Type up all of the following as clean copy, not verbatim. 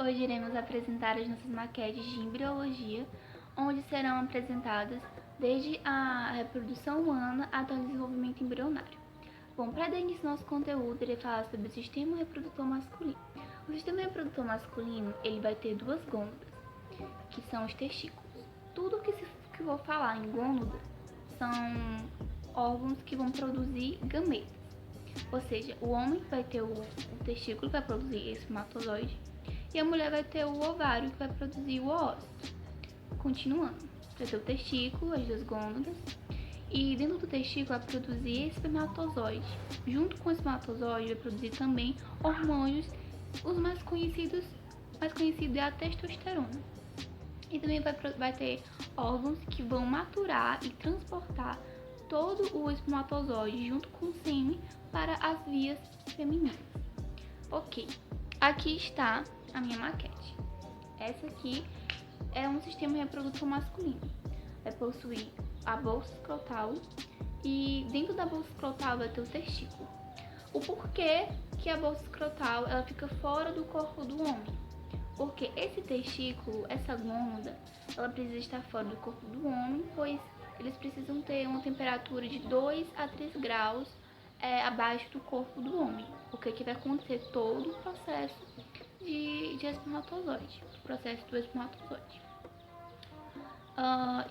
Hoje iremos apresentar as nossas maquetes de embriologia, onde serão apresentadas desde a reprodução humana até o desenvolvimento embrionário. Bom, para dar início ao nosso conteúdo, irei falar sobre o sistema reprodutor masculino. O sistema reprodutor masculino, ele vai ter duas gônadas, que são os testículos. Tudo que eu vou falar em gônada são órgãos que vão produzir gametas. Ou seja, o homem vai ter o testículo que vai produzir espermatozoide e a mulher vai ter o ovário que vai produzir o óvulo. Continuando, vai ter o testículo, as duas gônadas, e dentro do testículo vai produzir espermatozoide. Junto com o espermatozoide vai produzir também hormônios, os mais conhecidos é a testosterona. E também vai ter órgãos que vão maturar e transportar todo o espermatozoide junto com o sêmen para as vias femininas. Ok, aqui está a minha maquete. Essa aqui é um sistema reprodutor masculino. Vai possuir a bolsa escrotal e dentro da bolsa escrotal vai ter o testículo. O porquê que a bolsa escrotal ela fica fora do corpo do homem? Porque esse testículo, essa gônada, ela precisa estar fora do corpo do homem, pois eles precisam ter uma temperatura de 2 a 3 graus abaixo do corpo do homem, porque que vai acontecer todo o processo de espermatozoide, o processo do espermatozoide.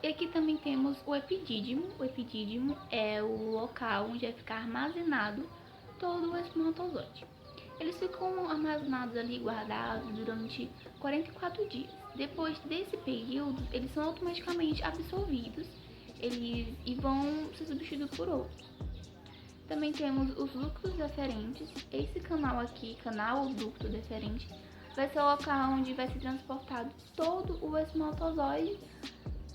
E aqui também temos o epidídimo. O epidídimo é o local onde vai ficar armazenado todo o espermatozoide. Eles ficam armazenados ali, guardados durante 44 dias. Depois desse período, eles são automaticamente absorvidos e vão ser substituídos por outros. Também temos os ductos deferentes. Esse canal aqui, canal ou ducto deferente, vai ser o local onde vai ser transportado todo o espermatozoide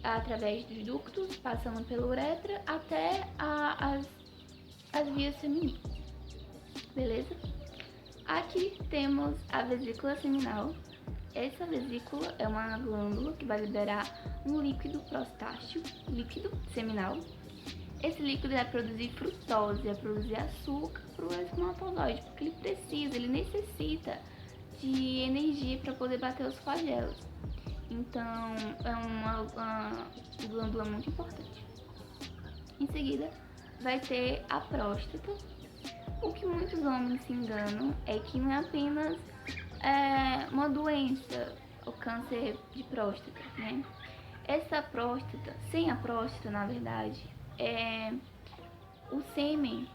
através dos ductos, passando pela uretra até as vias femininas. Beleza? Aqui temos a vesícula seminal. Essa vesícula é uma glândula que vai liberar um líquido prostático, líquido seminal. Esse líquido vai produzir frutose, vai produzir açúcar para o espermatozoide, porque ele necessita de energia para poder bater os flagelos. Então, é uma glândula muito importante. Em seguida, vai ter a próstata. O que muitos homens se enganam é que não é apenas uma doença, o câncer de próstata, né? Essa próstata, sem a próstata, na verdade, o sêmen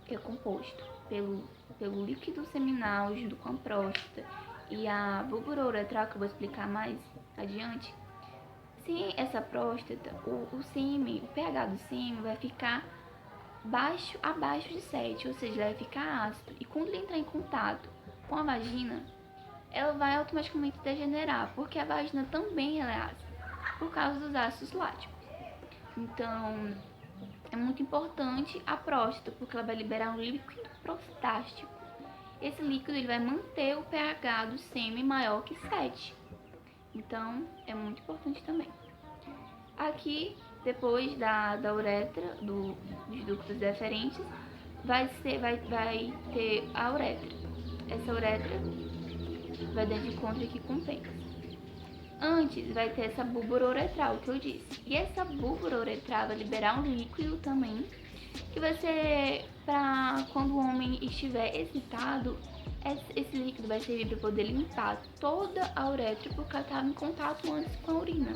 é composto pelo líquido seminal junto com a próstata e a válvula uretral, que eu vou explicar mais adiante. Sem essa próstata, o sêmen, o pH do sêmen vai ficar abaixo de 7, ou seja, ele vai ficar ácido. E quando ele entrar em contato com a vagina, ela vai automaticamente degenerar, porque a vagina também ela é ácida, por causa dos ácidos láticos. Então, é muito importante a próstata, porque ela vai liberar um líquido prostático. Esse líquido ele vai manter o pH do sêmen maior que 7. Então, é muito importante também. Aqui, depois da uretra, dos ductos deferentes, vai ter a uretra. Essa uretra vai dar de encontro aqui com o pênis. Antes vai ter essa búlbula uretral que eu disse. E essa búlbula uretral vai liberar um líquido também, que vai ser para quando o homem estiver excitado, esse líquido vai servir para poder limpar toda a uretra, porque ela estava em contato antes com a urina.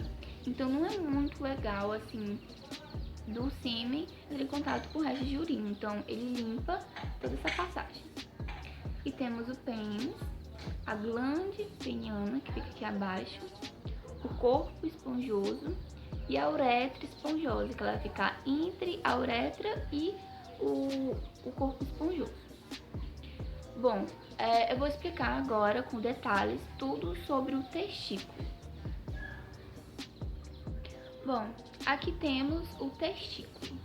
Então não é muito legal assim do sêmen entrar em contato com o resto de urina. Então ele limpa toda essa passagem. E temos o pênis, a glande peniana, que fica aqui abaixo, o corpo esponjoso e a uretra esponjosa, que ela vai ficar entre a uretra e o corpo esponjoso. Bom, eu vou explicar agora com detalhes tudo sobre o testículo. Bom, aqui temos o testículo.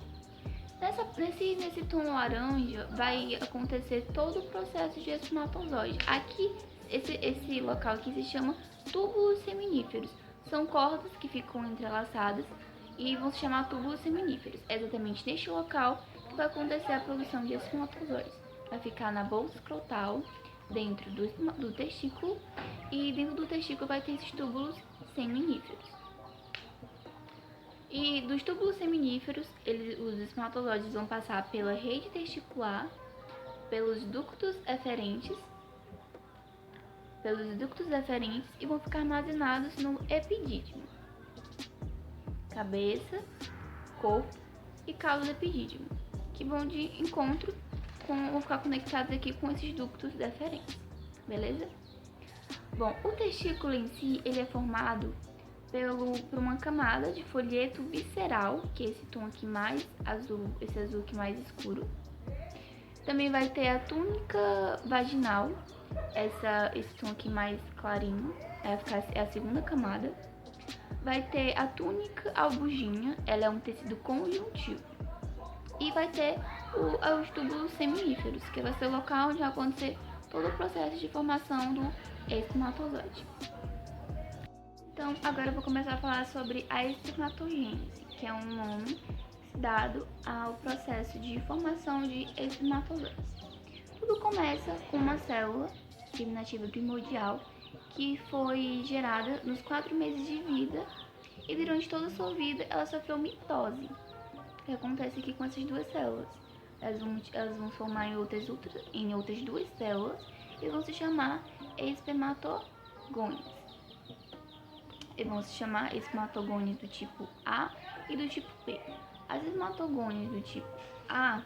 Nesse tom laranja vai acontecer todo o processo de espermatozoide. Aqui, esse local aqui se chama túbulos seminíferos. São cordas que ficam entrelaçadas e vão se chamar túbulos seminíferos. É exatamente neste local que vai acontecer a produção de espermatozoides. Vai ficar na bolsa escrotal, dentro do testículo, E dentro do testículo vai ter esses túbulos seminíferos. E dos túbulos seminíferos, os espermatozoides vão passar pela rede testicular, pelos ductos eferentes e vão ficar armazenados no epidídimo. Cabeça, corpo e cauda do epidídimo, que vão ficar conectados aqui com esses ductos deferentes, beleza? Bom, o testículo em si, ele é formado por uma camada de folheto visceral, que é esse tom aqui mais azul, esse azul aqui mais escuro. Também vai ter a túnica vaginal, esse tom aqui mais clarinho, é a segunda camada. Vai ter a túnica albuginha, ela é um tecido conjuntivo. E vai ter os túbulos seminíferos, que vai ser o local onde vai acontecer todo o processo de formação do espermatozoide. Então, agora eu vou começar a falar sobre a espermatogênese, que é um nome dado ao processo de formação de espermatozoides. Tudo começa com uma célula germinativa primordial que foi gerada nos 4 meses de vida e durante toda a sua vida ela sofreu mitose. O que acontece aqui com essas duas células? Elas vão formar em outras duas células e vão se chamar espermatogônias. E vão se chamar espermatogônias do tipo A e do tipo B. As espermatogônias do tipo A,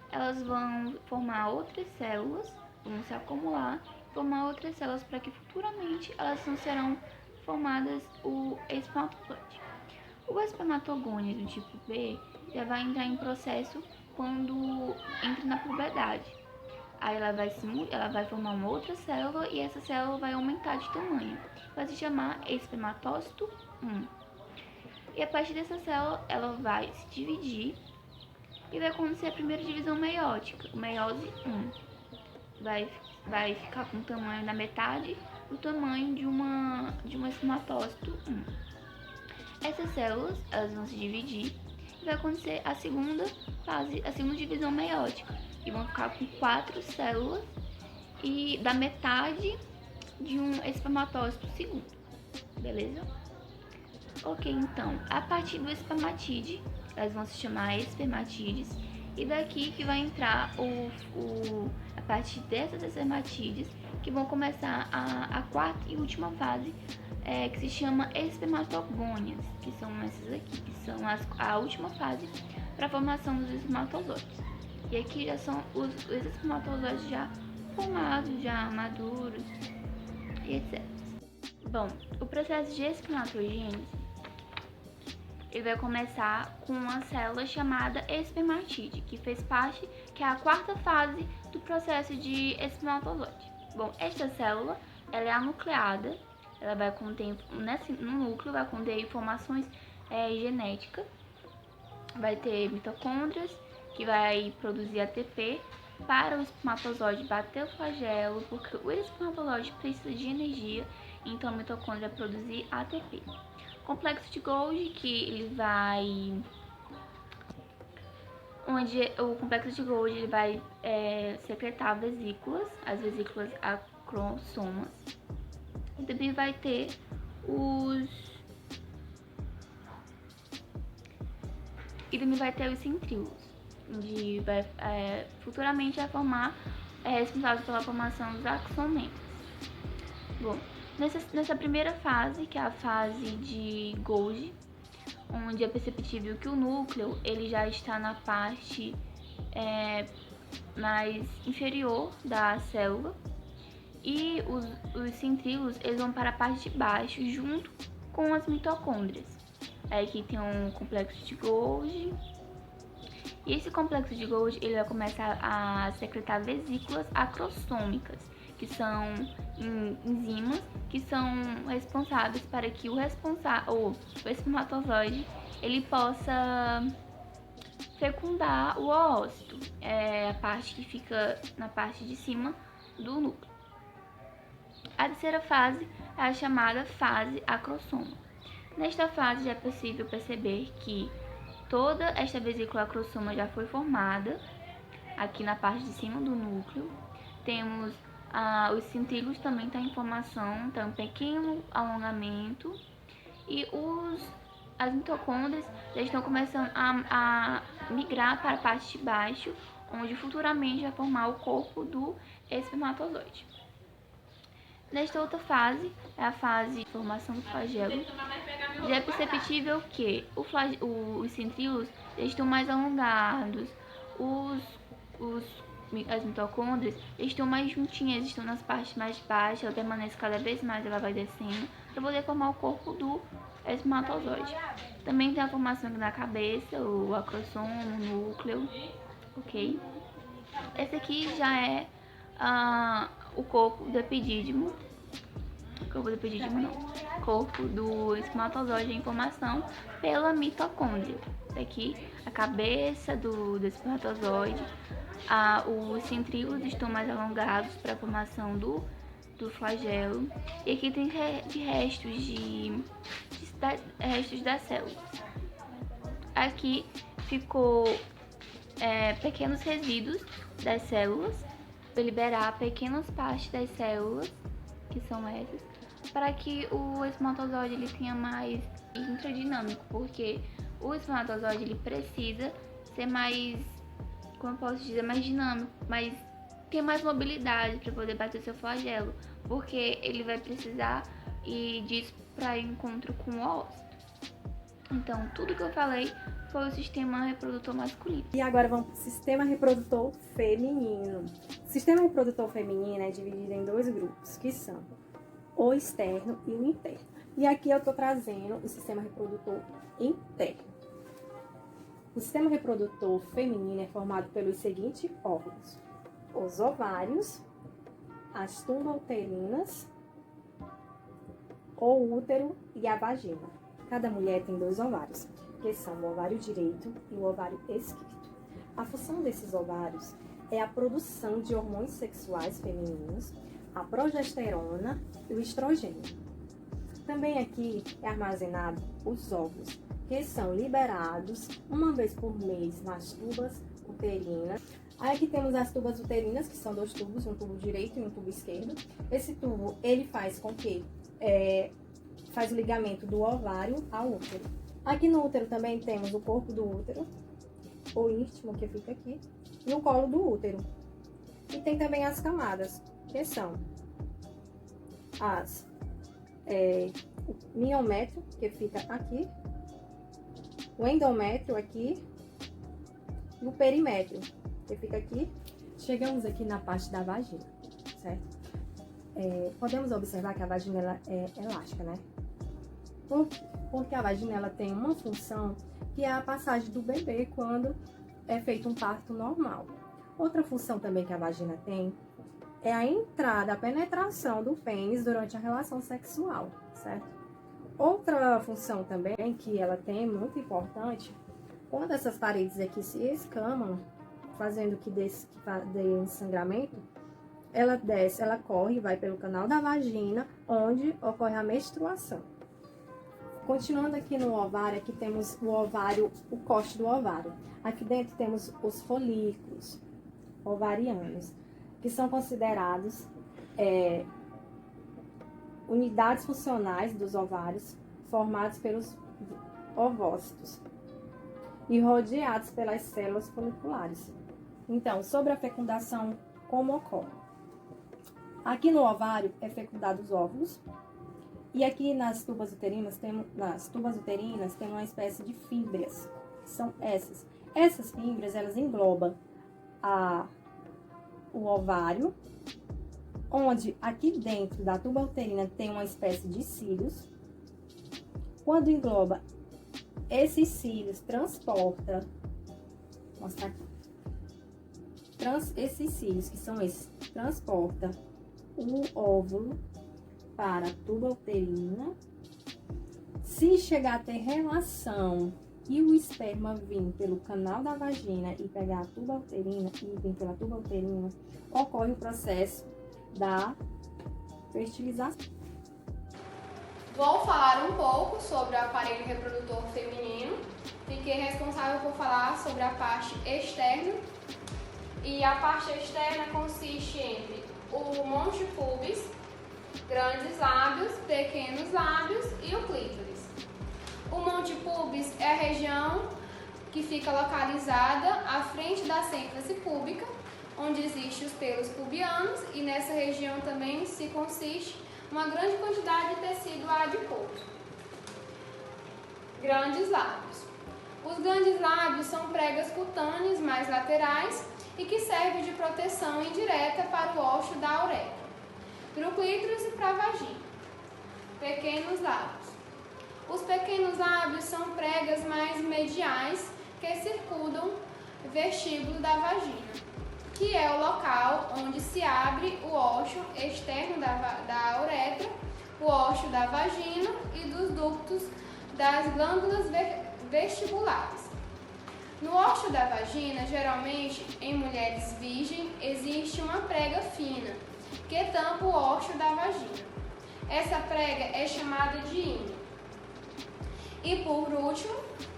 elas vão formar outras células, vão se acumular, formar outras células para que futuramente elas não serão formadas o espermatozoide. O espermatogônio do tipo B já vai entrar em processo quando entra na puberdade. Aí ela vai formar uma outra célula e essa célula vai aumentar de tamanho. Vai se chamar espermatócito 1. E a partir dessa célula, ela vai se dividir e vai acontecer a primeira divisão meiótica, meiose 1. Vai ficar com o tamanho da metade do tamanho de uma espermatócito 1. Essas células, elas vão se dividir e vai acontecer a segunda fase, a segunda divisão meiótica, e vão ficar com 4 células e da metade de um espermatócito segundo, beleza? Ok, então, a partir do espermatide, elas vão se chamar espermatides, e daqui que vai entrar a partir dessas espermatides que vão começar a quarta e última fase, que se chama espermatogônias, que são essas aqui, que são a última fase para a formação dos espermatozoides. E aqui já são os espermatozoides já formados, já maduros, e etc. Bom, o processo de espermatogênese, ele vai começar com uma célula chamada espermatide, que é a quarta fase do processo de espermatozoide. Bom, esta célula, ela é anucleada, ela vai conter, no núcleo vai conter informações genéticas, vai ter mitocôndrias, que vai produzir ATP para o espermatozoide bater o flagelo, porque o espermatozoide precisa de energia, então a mitocôndria vai produzir ATP. Complexo de Golgi, que ele vai... o complexo de Golgi ele vai secretar vesículas, as vesículas acrossomas. E também vai ter os centríolos, onde futuramente vai formar, responsável pela formação dos axonemas. Bom, nessa primeira fase, que é a fase de Golgi, onde é perceptível que o núcleo ele já está na parte mais inferior da célula, e os centríolos eles vão para a parte de baixo junto com as mitocôndrias. Aqui tem um complexo de Golgi, e esse complexo de Golgi ele vai começar a secretar vesículas acrossômicas, que são enzimas que são responsáveis para que o espermatozoide ele possa fecundar o oócito, a parte que fica na parte de cima do núcleo. A terceira fase é a chamada fase acrossoma. Nesta fase já é possível perceber que toda esta vesícula acrossoma já foi formada aqui na parte de cima do núcleo. Temos Os centríolos também tá em formação, então um pequeno alongamento. E as mitocôndrias já estão começando a migrar para a parte de baixo, onde futuramente vai formar o corpo do espermatozoide. Nesta outra fase, é a fase de formação do flagelo, já é perceptível que os centríolos estão mais alongados, as mitocôndrias estão mais juntinhas, estão nas partes mais baixas, ela permanece cada vez mais, ela vai descendo, para poder formar o corpo do espermatozoide. Também tem a formação aqui na cabeça, o acrossomo, o núcleo, ok? Esse aqui já é o corpo do epidídimo, corpo do espermatozoide em formação pela mitocôndria. Aqui a cabeça do espermatozoide, os centríolos estão mais alongados para a formação do flagelo, e aqui tem restos das células. Aqui ficou pequenos resíduos das células, para liberar pequenas partes das células, que são essas, para que o espermatozoide ele tenha mais intradinâmico, porque o espermatozoide ele precisa ser mais, como eu posso dizer, mais dinâmico, ter mais mobilidade para poder bater seu flagelo, porque ele vai precisar ir disso para encontro com o óvulo. Então, tudo que eu falei foi o sistema reprodutor masculino. E agora vamos para o sistema reprodutor feminino. O sistema reprodutor feminino é dividido em dois grupos, que são o externo e o interno. E aqui eu estou trazendo o sistema reprodutor interno. O sistema reprodutor feminino é formado pelos seguintes órgãos: os ovários, as tuba-uterinas, o útero e a vagina. Cada mulher tem 2 ovários, que são o ovário direito e o ovário esquerdo. A função desses ovários é a produção de hormônios sexuais femininos, a progesterona e o estrogênio. Também aqui é armazenado os óvulos, que são liberados uma vez por mês nas tubas uterinas. Aí aqui temos as tubas uterinas, que são 2 tubos, um tubo direito e um tubo esquerdo. Esse tubo, ele faz com que faz o ligamento do ovário ao útero. Aqui no útero também temos o corpo do útero, o ístimo, que fica aqui, e o colo do útero. E tem também as camadas, que são o miométrio, que fica aqui, o endométrio aqui, e o perimétrio, que fica aqui. Chegamos aqui na parte da vagina, certo? Podemos observar que a vagina ela é elástica, né? Porque a vagina ela tem uma função que é a passagem do bebê quando é feito um parto normal. Outra função também que a vagina tem é a entrada, a penetração do pênis durante a relação sexual, certo? Outra função também que ela tem, muito importante, quando essas paredes aqui se escamam, fazendo que dê um sangramento, ela desce, ela corre, vai pelo canal da vagina, onde ocorre a menstruação. Continuando aqui no ovário, aqui temos o ovário, o corte do ovário. Aqui dentro temos os folículos ovarianos, que são considerados unidades funcionais dos ovários, formados pelos ovócitos e rodeados pelas células foliculares. Então, sobre a fecundação, como ocorre? Aqui no ovário é fecundado os óvulos, e aqui nas tubas uterinas tem uma espécie de fímbrias, que são essas. Essas fímbrias, elas englobam o ovário, onde aqui dentro da tuba uterina tem uma espécie de cílios. Quando engloba esses cílios, transporta, vou mostrar aqui, esses cílios, que são esses, transporta o óvulo para a tuba uterina. Se chegar a ter relação e o esperma vir pelo canal da vagina e pegar a tuba uterina e vir pela tuba uterina, ocorre o processo da fertilização. Vou falar um pouco sobre o aparelho reprodutor feminino. Fiquei responsável por falar sobre a parte externa. E a parte externa consiste entre o monte pubis, grandes lábios, pequenos lábios e o clítoris. O monte pubis é a região que fica localizada à frente da síntese púbica, onde existem os pelos pubianos, e nessa região também se consiste uma grande quantidade de tecido adiposo. Grandes lábios. Os grandes lábios são pregas cutâneas mais laterais e que servem de proteção indireta para o ósseo da uretra, para o clítoris e para a vagina. Pequenos lábios. Os pequenos lábios são pregas mais mediais que circundam o vestíbulo da vagina, que é o local onde se abre o ósseo externo da uretra, o ósseo da vagina e dos ductos das glândulas vestibulares. No ósseo da vagina, geralmente em mulheres virgens, existe uma prega fina que tampa o ósseo da vagina. Essa prega é chamada de ímã. E por último,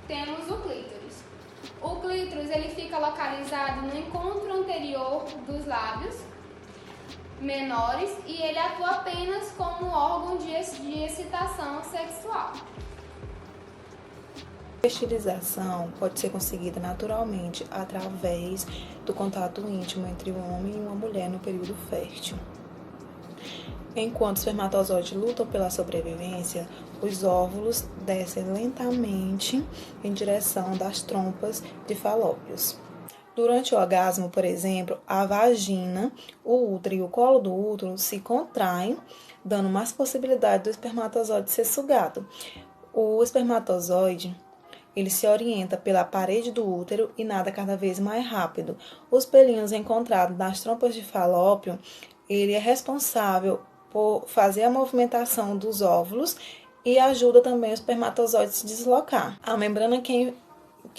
temos o clítoris. O clítoris ele fica localizado no encontro anterior dos lábios menores e ele atua apenas como órgão de excitação sexual. A fertilização pode ser conseguida naturalmente através do contato íntimo entre um homem e uma mulher no período fértil. Enquanto os espermatozoides lutam pela sobrevivência, os óvulos descem lentamente em direção das trompas de falópios. Durante o orgasmo, por exemplo, a vagina, o útero e o colo do útero se contraem, dando mais possibilidade do espermatozoide ser sugado. O espermatozoide ele se orienta pela parede do útero e nada cada vez mais rápido. Os pelinhos encontrados nas trompas de falópio, ele é responsável por fazer a movimentação dos óvulos e ajuda também o espermatozoide a se deslocar. A membrana que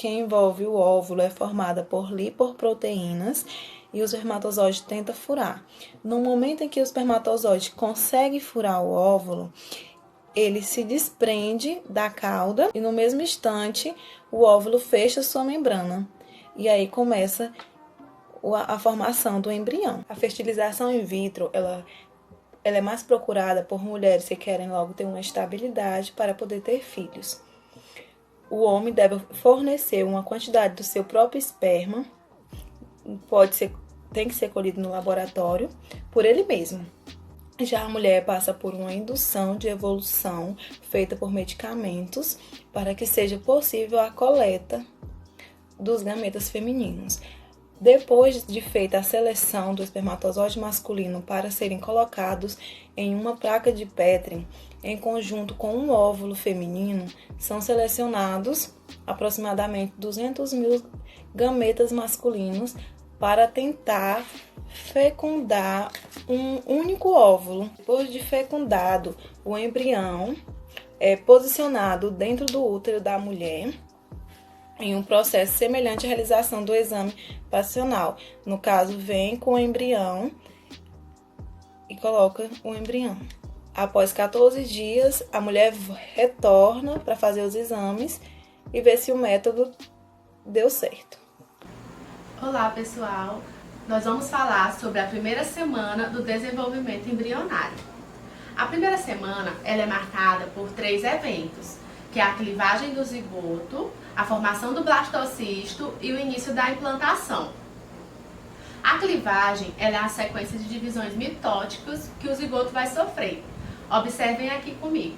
envolve o óvulo é formada por lipoproteínas e o espermatozoide tenta furar. No momento em que o espermatozoide consegue furar o óvulo, ele se desprende da cauda e no mesmo instante o óvulo fecha sua membrana. E aí começa a formação do embrião. A fertilização in vitro, ela é mais procurada por mulheres que querem logo ter uma estabilidade para poder ter filhos. O homem deve fornecer uma quantidade do seu próprio esperma, tem que ser colhido no laboratório por ele mesmo. Já a mulher passa por uma indução de evolução feita por medicamentos para que seja possível a coleta dos gametas femininos. Depois de feita a seleção do espermatozoide masculino para serem colocados em uma placa de Petri, em conjunto com um óvulo feminino, são selecionados aproximadamente 200.000 gametas masculinos para tentar fecundar um único óvulo. Depois de fecundado, o embrião é posicionado dentro do útero da mulher em um processo semelhante à realização do exame passional. No caso, vem com o embrião e coloca o embrião. Após 14 dias, a mulher retorna para fazer os exames e ver se o método deu certo. Olá, pessoal! Nós vamos falar sobre a primeira semana do desenvolvimento embrionário. A primeira semana ela é marcada por 3 eventos, que é a clivagem do zigoto, a formação do blastocisto e o início da implantação. A clivagem ela é a sequência de divisões mitóticas que o zigoto vai sofrer. Observem aqui comigo.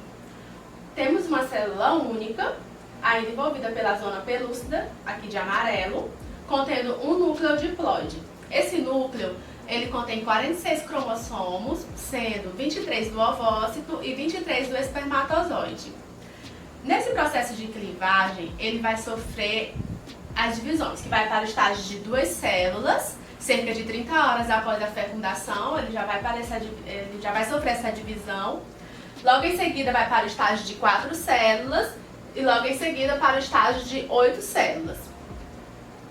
Temos uma célula única, ainda envolvida pela zona pelúcida, aqui de amarelo, contendo um núcleo diploide. Esse núcleo ele contém 46 cromossomos, sendo 23 do ovócito e 23 do espermatozoide. Nesse processo de clivagem, ele vai sofrer as divisões, que vai para o estágio de 2 células, cerca de 30 horas após a fecundação, ele já vai sofrer essa divisão. Logo em seguida vai para o estágio de 4 células e logo em seguida para o estágio de 8 células.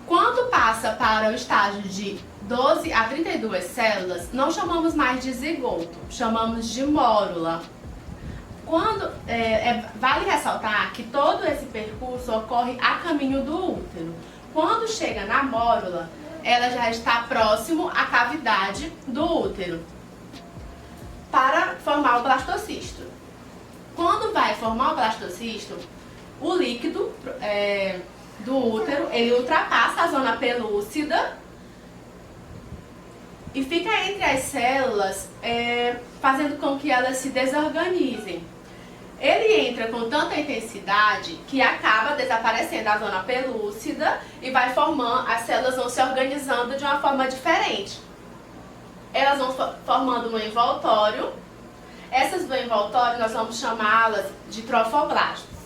Quando passa para o estágio de 12 a 32 células, não chamamos mais de zigoto, chamamos de mórula. Vale ressaltar que todo esse percurso ocorre a caminho do útero. Quando chega na mórula, ela já está próximo à cavidade do útero. para formar o blastocisto. Quando vai formar o blastocisto, o líquido do útero, ele ultrapassa a zona pelúcida e fica entre as células, fazendo com que elas se desorganizem. Ele entra com tanta intensidade que acaba desaparecendo a zona pelúcida e vai formando, as células vão se organizando de uma forma diferente. Elas vão formando um envoltório. Essas do envoltório nós vamos chamá-las de trofoblastos.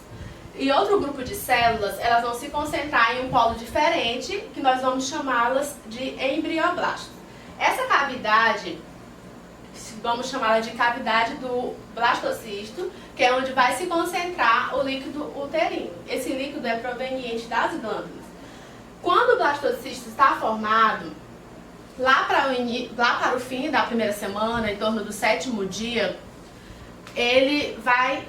E outro grupo de células, elas vão se concentrar em um polo diferente, que nós vamos chamá-las de embrioblastos. Essa cavidade, vamos chamá-la de cavidade do blastocisto, que é onde vai se concentrar o líquido uterino. Esse líquido é proveniente das glândulas. Quando o blastocisto está formado, lá para o fim da primeira semana, em torno do 7º dia, ele vai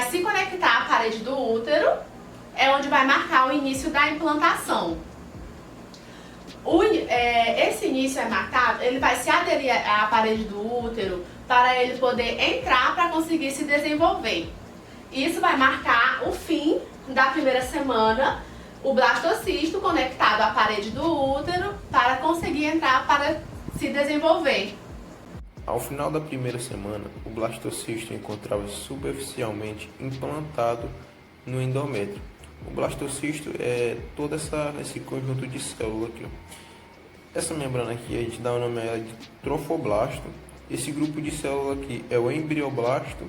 se conectar à parede do útero, é onde vai marcar o início da implantação. Esse início é marcado, ele vai se aderir à parede do útero para ele poder entrar para conseguir se desenvolver. Isso vai marcar o fim da primeira semana, o blastocisto conectado à parede do útero para conseguir entrar para se desenvolver. Ao final da primeira semana, o blastocisto encontrava-se superficialmente implantado no endométrio. O blastocisto é todo esse conjunto de células aqui, ó. Essa membrana aqui, a gente dá o nome a ela de trofoblasto. Esse grupo de células aqui é o embrioblasto.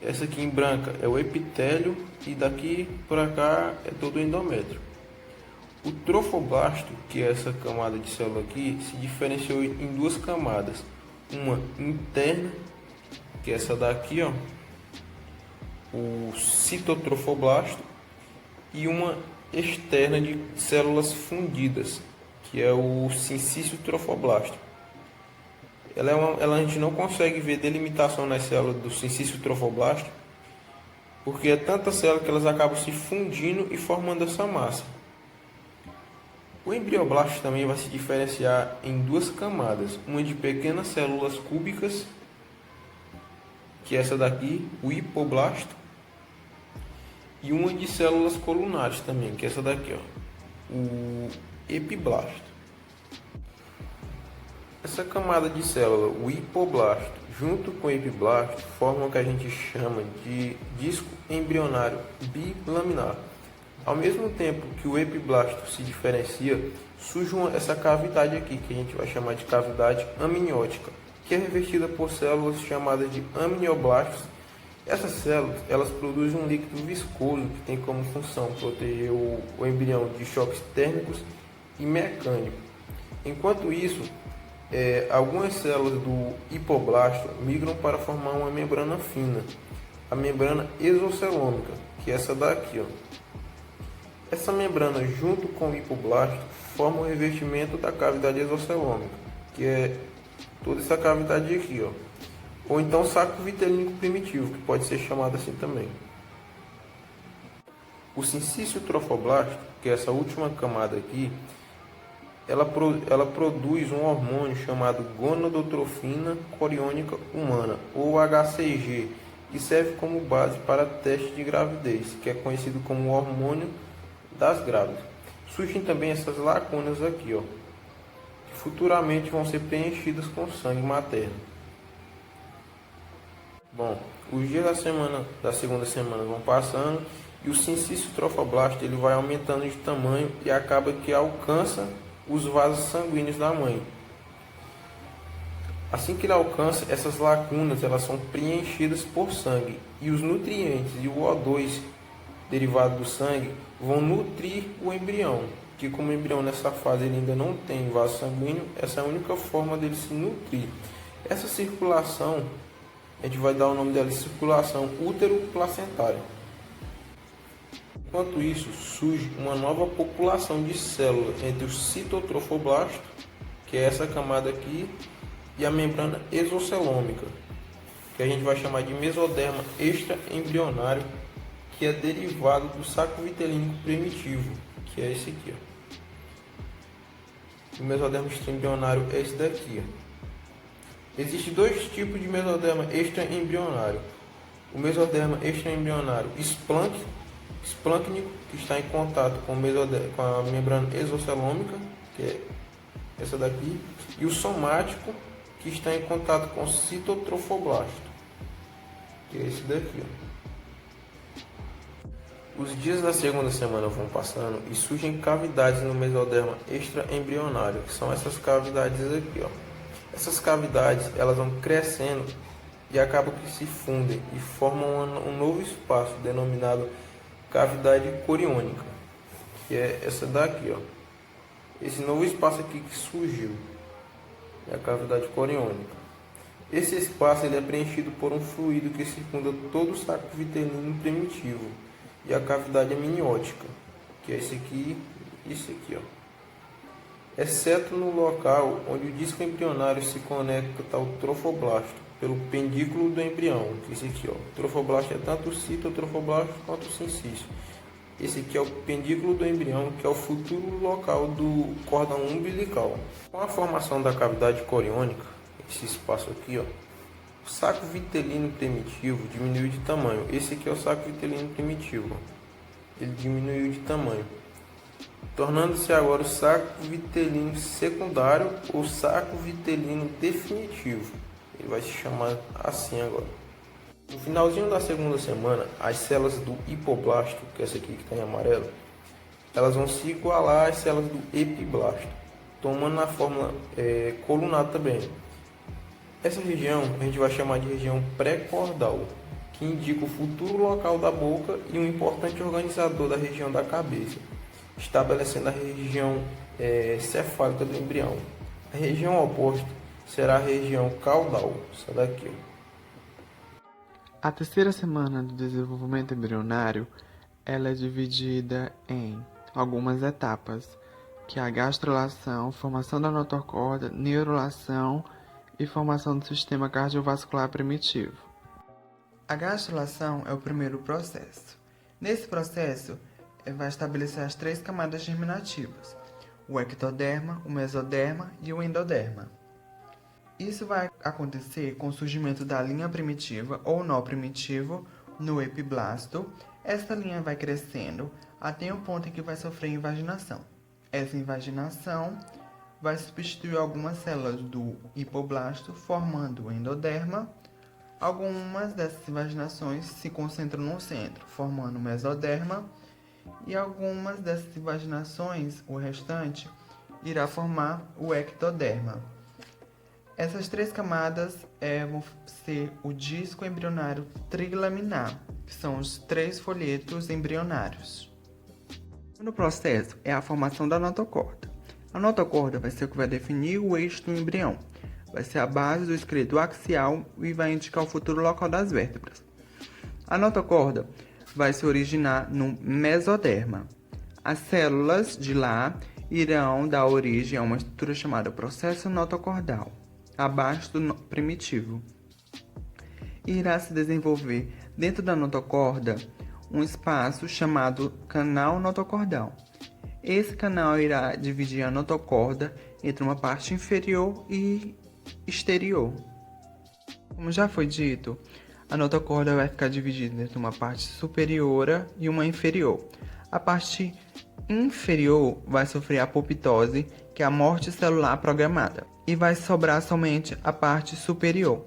Essa aqui em branca é o epitélio e daqui para cá é todo o endométrio. O trofoblasto, que é essa camada de célula aqui, se diferenciou em duas camadas. Uma interna, que é essa daqui, ó, o citotrofoblasto, e uma externa de células fundidas, que é o sincício trofoblasto. A gente não consegue ver delimitação nas células do sincício trofoblasto, porque é tanta célula que elas acabam se fundindo e formando essa massa. O embrioblasto também vai se diferenciar em duas camadas, uma de pequenas células cúbicas, que é essa daqui, o hipoblasto, e uma de células colunares também, que é essa daqui, ó, o epiblasto. Essa camada de célula, o hipoblasto, junto com o epiblasto, formam o que a gente chama de disco embrionário bilaminar. Ao mesmo tempo que o epiblasto se diferencia, surge essa cavidade aqui, que a gente vai chamar de cavidade amniótica, que é revestida por células chamadas de amnioblastos. Essas células, elas produzem um líquido viscoso que tem como função proteger o embrião de choques térmicos e mecânicos. Enquanto isso, algumas células do hipoblasto migram para formar uma membrana fina, a membrana exocelômica, que é essa daqui, ó. Essa membrana, junto com o hipoblasto, forma o revestimento da cavidade exocelômica, que é toda essa cavidade aqui, ó. Ou então saco vitelínico primitivo, que pode ser chamado assim também. O sincício trofoblasto, que é essa última camada aqui, ela produz um hormônio chamado gonadotrofina coriônica humana, ou HCG, que serve como base para teste de gravidez, que é conhecido como hormônio das grávidas. Surgem também essas lacunas aqui, ó, que futuramente vão ser preenchidas com sangue materno. Bom, os dias da segunda semana vão passando e o sincício trofoblasto ele vai aumentando de tamanho e acaba que alcança os vasos sanguíneos da mãe. Assim que ele alcança, essas lacunas elas são preenchidas por sangue e os nutrientes e o O2 derivado do sangue vão nutrir o embrião, que como o embrião nessa fase ele ainda não tem vaso sanguíneo, essa é a única forma dele se nutrir. Essa circulação, a gente vai dar o nome dela de circulação útero-placentária. Enquanto isso, surge uma nova população de células entre o citotrofoblasto, que é essa camada aqui, e a membrana exocelômica, que a gente vai chamar de mesoderma extraembrionário, que é derivado do saco vitelínico primitivo, que é esse aqui, ó. O mesoderma extraembrionário é esse daqui, ó. Existem dois tipos de mesoderma extraembrionário. O mesoderma extraembrionário esplâncnico, que está em contato com a membrana exocelômica, que é essa daqui, e o somático, que está em contato com o citotrofoblasto, que é esse daqui. Os dias da segunda semana vão passando e surgem cavidades no mesoderma extraembrionário, que são essas cavidades aqui, ó. Essas cavidades, elas vão crescendo e acabam que se fundem e formam um novo espaço denominado cavidade coriônica, que é essa daqui, ó. Esse novo espaço aqui que surgiu é a cavidade coriônica. Esse espaço ele é preenchido por um fluido que circunda todo o saco vitelino primitivo e a cavidade amniótica, que é esse aqui e esse aqui, ó. Exceto no local onde o disco embrionário se conecta ao trofoblasto pelo pendículo do embrião, que é esse aqui, ó. O trofoblasto é tanto o citotrofoblasto quanto o sincício. Esse aqui é o pendículo do embrião, que é o futuro local do cordão umbilical. Com a formação da cavidade coriônica, esse espaço aqui, ó, o saco vitelino primitivo diminuiu de tamanho. Esse aqui é o saco vitelino primitivo, ó. Ele diminuiu de tamanho, tornando-se agora o saco vitelino secundário ou saco vitelino definitivo. Ele vai se chamar assim agora. No finalzinho da segunda semana, as células do hipoblasto, que é essa aqui que está em amarelo, elas vão se igualar às células do epiblasto, tomando a forma colunar também. Essa região a gente vai chamar de região pré-cordal, que indica o futuro local da boca e um importante organizador da região da cabeça, estabelecendo a região cefálica do embrião. A região oposta será a região caudal, essa daqui. A terceira semana do desenvolvimento embrionário, ela é dividida em algumas etapas, que é a gastrulação, formação da notocorda, neurulação e formação do sistema cardiovascular primitivo. A gastrulação é o primeiro processo. Nesse processo, vai estabelecer as 3 camadas germinativas, o ectoderma, o mesoderma e o endoderma. Isso vai acontecer com o surgimento da linha primitiva ou nó primitivo no epiblasto. Essa linha vai crescendo até o ponto em que vai sofrer invaginação. Essa invaginação vai substituir algumas células do hipoblasto, formando o endoderma. Algumas dessas invaginações se concentram no centro, formando o mesoderma. E algumas dessas invaginações, o restante, irá formar o ectoderma. Essas 3 camadas vão ser o disco embrionário trilaminar, que são os 3 folhetos embrionários. No processo é a formação da notocorda. A notocorda vai ser o que vai definir o eixo do embrião. Vai ser a base do esqueleto axial e vai indicar o futuro local das vértebras. A notocorda vai se originar no mesoderma. As células de lá irão dar origem a uma estrutura chamada processo notocordal, abaixo do primitivo. Irá se desenvolver dentro da notocorda um espaço chamado canal notocordal. Esse canal irá dividir a notocorda entre uma parte inferior e exterior. Como já foi dito, a notocorda vai ficar dividida entre uma parte superior e uma inferior. A parte inferior vai sofrer apoptose, que é a morte celular programada, e vai sobrar somente a parte superior.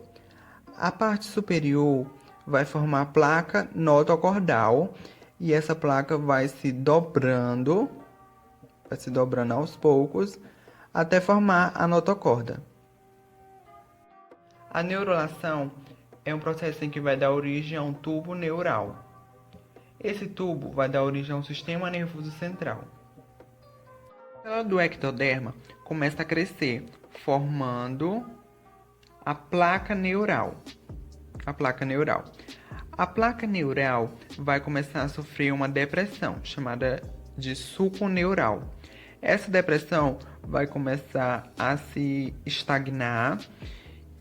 A parte superior vai formar a placa notocordal, e essa placa vai se dobrando aos poucos, até formar a notocorda. A neurulação é um processo em que vai dar origem a um tubo neural. Esse tubo vai dar origem a um sistema nervoso central. A célula do ectoderma começa a crescer, formando a placa neural. A placa neural vai começar a sofrer uma depressão, chamada de sulco neural. Essa depressão vai começar a se estagnar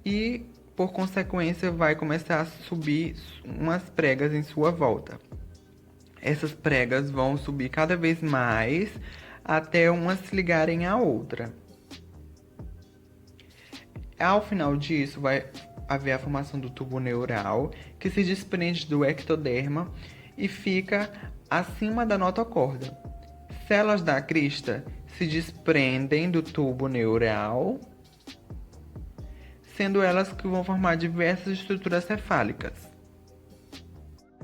e, por consequência, vai começar a subir umas pregas em sua volta. Essas pregas vão subir cada vez mais até umas se ligarem à outra. Ao final disso, vai haver a formação do tubo neural, que se desprende do ectoderma e fica acima da notocorda. Células da crista se desprendem do tubo neural, sendo elas que vão formar diversas estruturas cefálicas.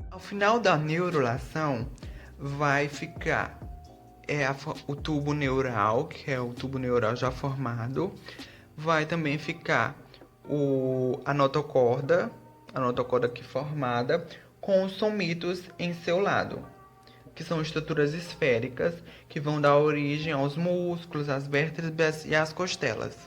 Ao final da neurulação, vai ficar o tubo neural, que é o tubo neural já formado. Vai também ficar a notocorda aqui formada, com os somitos em seu lado, que são estruturas esféricas que vão dar origem aos músculos, às vértebras e às costelas.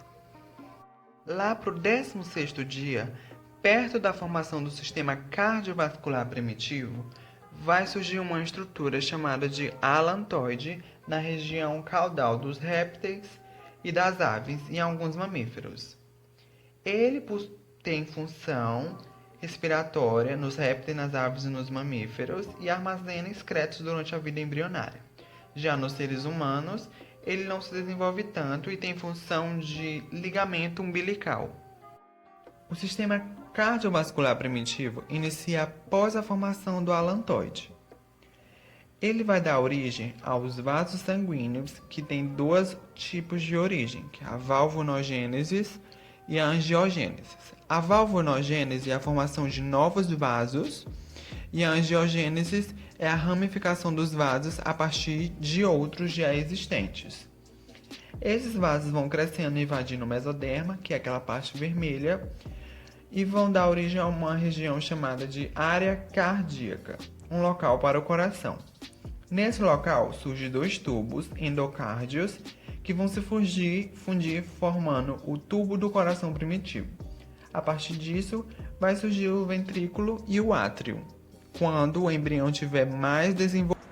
Lá para o 16º dia, perto da formação do sistema cardiovascular primitivo, vai surgir uma estrutura chamada de alantoide na região caudal dos répteis e das aves e alguns mamíferos. Ele tem função respiratória nos répteis, nas aves e nos mamíferos e armazena excretos durante a vida embrionária. Já nos seres humanos, ele não se desenvolve tanto e tem função de ligamento umbilical. O sistema cardiovascular primitivo inicia após a formação do alantoide. Ele vai dar origem aos vasos sanguíneos, que tem dois tipos de origem, que é a valvulogênese e a angiogênese. A valvulogênese é a formação de novos vasos e a angiogênese é a ramificação dos vasos a partir de outros já existentes. Esses vasos vão crescendo e invadindo o mesoderma, que é aquela parte vermelha, e vão dar origem a uma região chamada de área cardíaca, um local para o coração. Nesse local surgem dois tubos endocárdios que vão se fundir formando o tubo do coração primitivo. A partir disso, vai surgir o ventrículo e o átrio, quando o embrião tiver mais desenvolvido.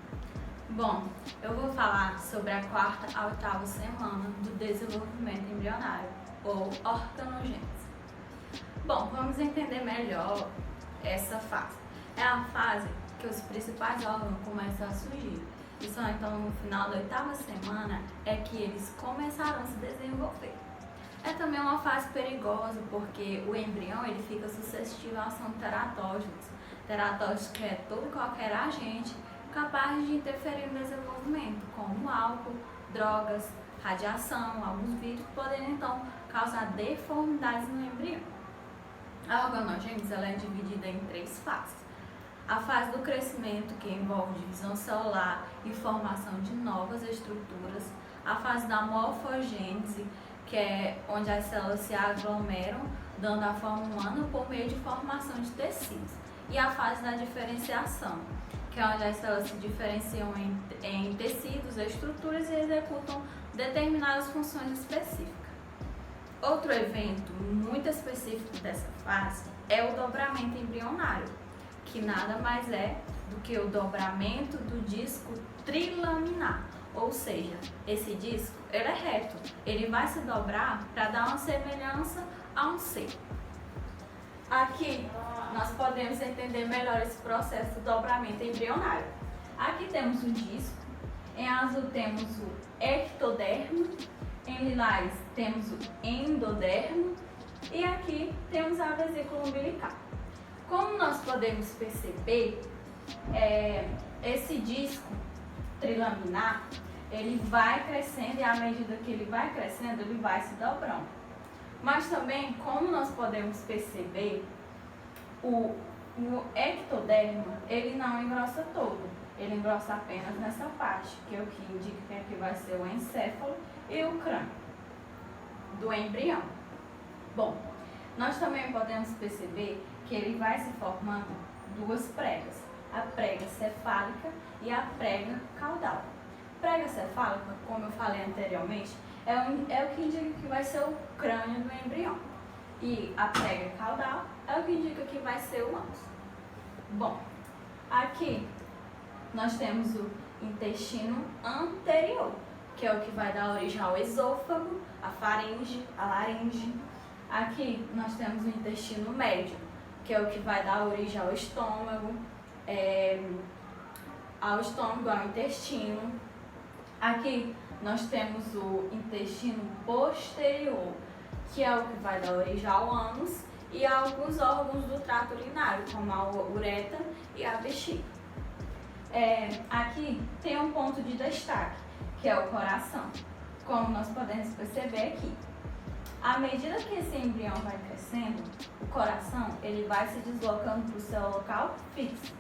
Bom, eu vou falar sobre a 4ª à 8ª semana do desenvolvimento embrionário, ou organogênese. Bom, vamos entender melhor essa fase. É a fase que os principais órgãos começam a surgir. E só então no final da 8ª semana é que eles começarão a se desenvolver. É também uma fase perigosa porque o embrião ele fica suscetível à ação de teratógenos. Teratógenos que é todo e qualquer agente capaz de interferir no desenvolvimento, como álcool, drogas, radiação, alguns vírus que podem então causar deformidades no embrião. A organogênese ela é dividida em 3 fases. A fase do crescimento, que envolve divisão celular e formação de novas estruturas. A fase da morfogênese, que é onde as células se aglomeram, dando a forma humana por meio de formação de tecidos. E a fase da diferenciação, que é onde as células se diferenciam em tecidos, estruturas e executam determinadas funções específicas. Outro evento muito específico dessa fase é o dobramento embrionário, que nada mais é do que o dobramento do disco trilaminar, ou seja, esse disco ele é reto, ele vai se dobrar para dar uma semelhança a um C. Aqui nós podemos entender melhor esse processo do dobramento embrionário. Aqui temos o disco, em azul temos o ectodermo, em lilás temos o endodermo e aqui temos a vesícula umbilical. Como nós podemos perceber, esse disco trilaminar, ele vai crescendo e à medida que ele vai crescendo, ele vai se dobrando. Mas também, como nós podemos perceber, o ectodermo, ele não engrossa todo, ele engrossa apenas nessa parte, que é o que indica que aqui vai ser o encéfalo e o crânio do embrião. Bom, nós também podemos perceber que ele vai se formando 2 pregas, a prega cefálica e a prega caudal. Prega cefálica, como eu falei anteriormente, é o que indica que vai ser o crânio do embrião. E a prega caudal é o que indica que vai ser o ânus. Bom, aqui nós temos o intestino anterior, que é o que vai dar origem ao esôfago, a faringe, a laringe. Aqui nós temos o intestino médio, que é o que vai dar origem ao estômago, ao intestino. Aqui nós temos o intestino posterior, que é o que vai dar origem ao ânus, e a alguns órgãos do trato urinário, como a uretra e a bexiga. Aqui tem um ponto de destaque, que é o coração, como nós podemos perceber aqui. À medida que esse embrião vai crescendo, o coração ele vai se deslocando para o seu local fixo.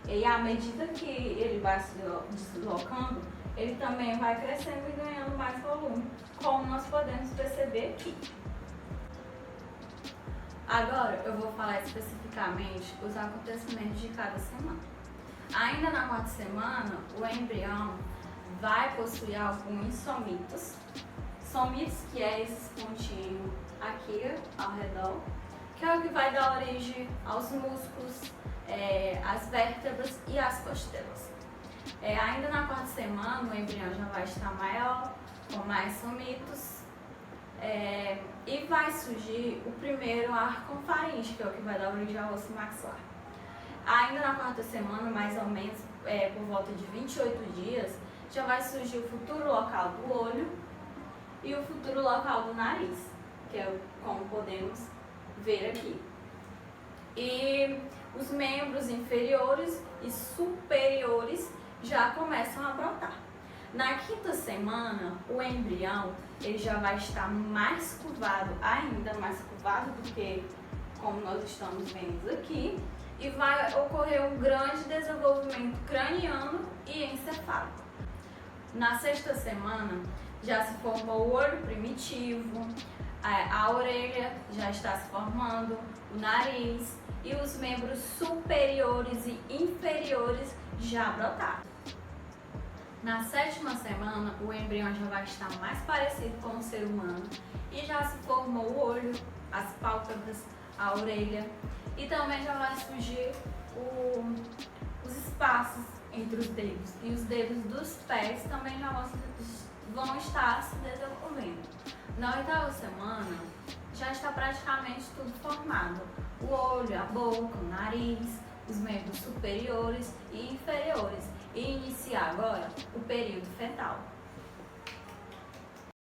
E à medida que ele vai se deslocando, ele também vai crescendo e ganhando mais volume, como nós podemos perceber aqui. Agora eu vou falar especificamente os acontecimentos de cada semana. Ainda na 4ª semana, o embrião vai possuir alguns somitos. Somitos que é esses pontinhos aqui ao redor, que é o que vai dar origem aos músculos, às vértebras e às costelas. Ainda na 4ª semana, o embrião já vai estar maior, com mais somitos, e vai surgir o primeiro arco faríngeo, que é o que vai dar origem ao osso maxilar. Ainda na 4ª semana, mais ou menos por volta de 28 dias, já vai surgir o futuro local do olho e o futuro local do nariz, que é como podemos ver aqui. E os membros inferiores e superiores já começam a brotar. Na 5ª semana, o embrião ele já vai estar mais curvado, ainda mais curvado do que como nós estamos vendo aqui, e vai ocorrer um grande desenvolvimento craniano e encefálico. Na 6ª semana, já se formou o olho primitivo, a orelha já está se formando, o nariz e os membros superiores e inferiores já brotaram. Na 7ª semana, o embrião já vai estar mais parecido com o ser humano e já se formou o olho, as pálpebras, a orelha, e também já vai surgir os espaços entre os dedos, e os dedos dos pés também já vão estar se desenvolvendo. Na 8ª semana já está praticamente tudo formado: o olho, a boca, o nariz, os membros superiores e inferiores, e iniciar agora o período fetal.